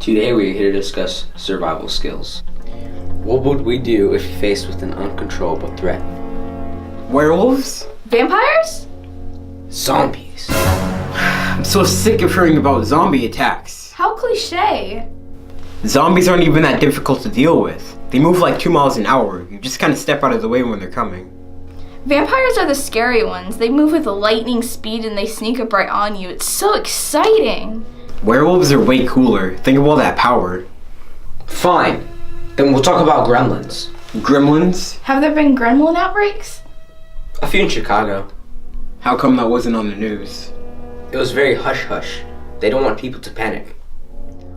Today we're here to discuss survival skills. What would we do if faced with an uncontrollable threat? Werewolves? Vampires? Zombies. I'm so sick of hearing about zombie attacks. How cliche. Zombies aren't even that difficult to deal with. They move like 2 miles an hour. You just kind of step out of the way when they're coming. Vampires are the scary ones. They move with lightning speed and they sneak up right on you. It's so exciting. Werewolves are way cooler. Think of all that power. Fine. Then we'll talk about gremlins. Gremlins? Have there been gremlin outbreaks? A few in Chicago. How come that wasn't on the news? It was very hush-hush. They don't want people to panic.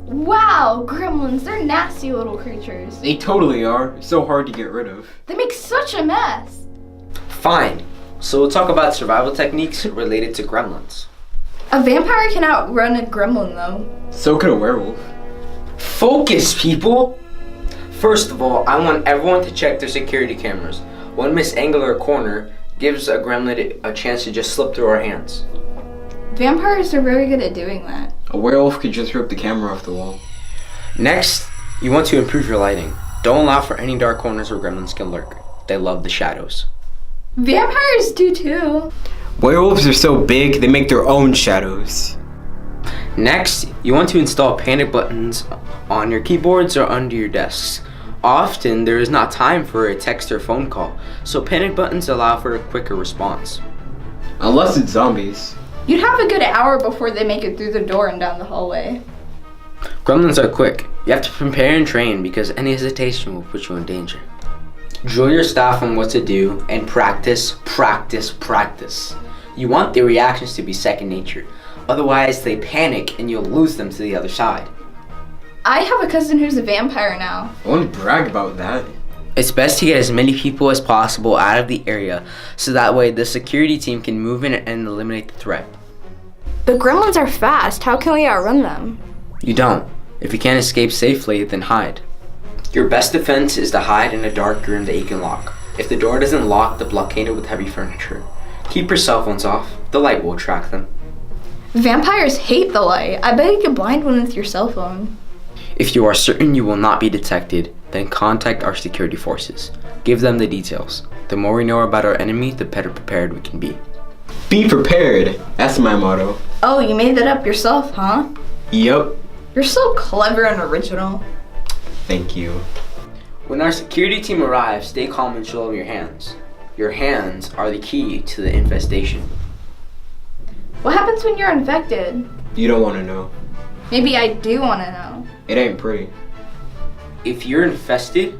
Wow, gremlins, they're nasty little creatures. They totally are. So hard to get rid of. They make such a mess. Fine. So we'll talk about survival techniques related to gremlins. A vampire can outrun a gremlin though. So could a werewolf. Focus, people! First of all, I want everyone to check their security cameras. One misangular corner gives a gremlin a chance to just slip through our hands. Vampires are very good at doing that. A werewolf could just rip the camera off the wall. Next, you want to improve your lighting. Don't allow for any dark corners where gremlins can lurk. They love the shadows. Vampires do too. Werewolves are so big, they make their own shadows. Next, you want to install panic buttons on your keyboards or under your desks. Often, there is not time for a text or phone call, so panic buttons allow for a quicker response. Unless it's zombies. You'd have a good hour before they make it through the door and down the hallway. Gremlins are quick. You have to prepare and train because any hesitation will put you in danger. Drill your staff on what to do and practice, practice, practice. You want their reactions to be second nature. Otherwise, they panic and you'll lose them to the other side. I have a cousin who's a vampire now. I wouldn't brag about that. It's best to get as many people as possible out of the area so that way the security team can move in and eliminate the threat. The gremlins are fast. How can we outrun them? You don't. If you can't escape safely, then hide. Your best defense is to hide in a dark room that you can lock. If the door doesn't lock, then blockade it with heavy furniture. Keep your cell phones off. The light will attract them. Vampires hate the light. I bet you can blind one with your cell phone. If you are certain you will not be detected, then contact our security forces. Give them the details. The more we know about our enemy, the better prepared we can be. Be prepared. That's my motto. Oh, you made that up yourself, huh? Yup. You're so clever and original. Thank you. When our security team arrives, stay calm and show them your hands. Your hands are the key to the infestation. What happens when you're infected? You don't want to know. Maybe I do want to know. It ain't pretty. If you're infested,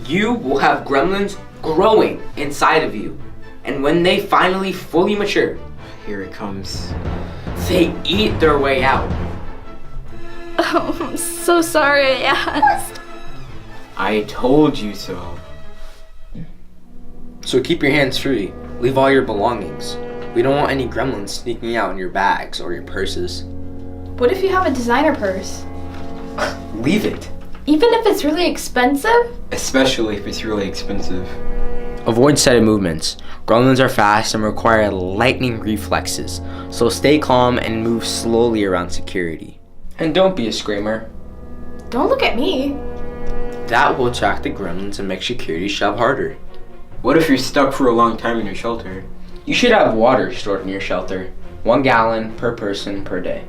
you will have gremlins growing inside of you. And when they finally fully mature, Here it comes. they eat their way out. Oh, I'm so sorry I asked. I told you so. So keep your hands free. Leave all your belongings. We don't want any gremlins sneaking out in your bags or your purses. What if you have a designer purse? Leave it. Even if it's really expensive? Especially if it's really expensive. Avoid sudden movements. Gremlins are fast and require lightning reflexes, so stay calm and move slowly around security. And don't be a screamer. Don't look at me. That will attract the gremlins and make security shove harder. What if you're stuck for a long time in your shelter? You should have water stored in your shelter. 1 gallon per person per day.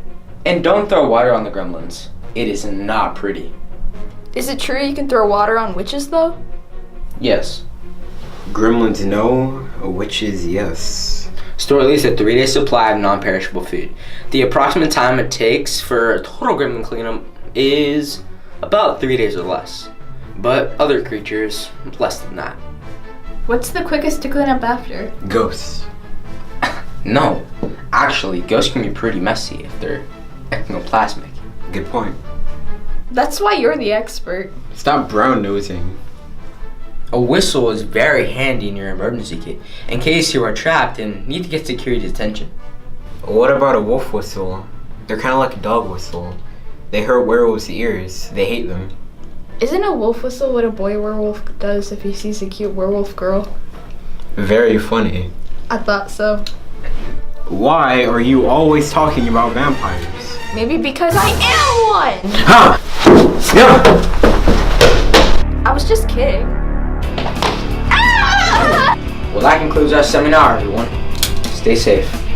And don't throw water on the gremlins. It is not pretty. Is it true you can throw water on witches though? Yes. Gremlins no, witches yes. Store at least a 3-day supply of non-perishable food. The approximate time it takes for a total gremlin cleanup is about 3 days or less. But other creatures, less than that. What's the quickest to clean up after? Ghosts. No, actually, ghosts can be pretty messy if they're ectoplasmic. Good point. That's why you're the expert. Stop brown nosing. A whistle is very handy in your emergency kit in case you are trapped and need to get security's attention. What about a wolf whistle? They're kind of like a dog whistle. They hurt werewolves' ears. They hate them. Isn't a wolf whistle what a boy werewolf does if he sees a cute werewolf girl? Very funny. I thought so. Why are you always talking about vampires? Maybe because I am one! Ha! Yeah! I was just kidding. Ah! Well, that concludes our seminar, everyone. Stay safe.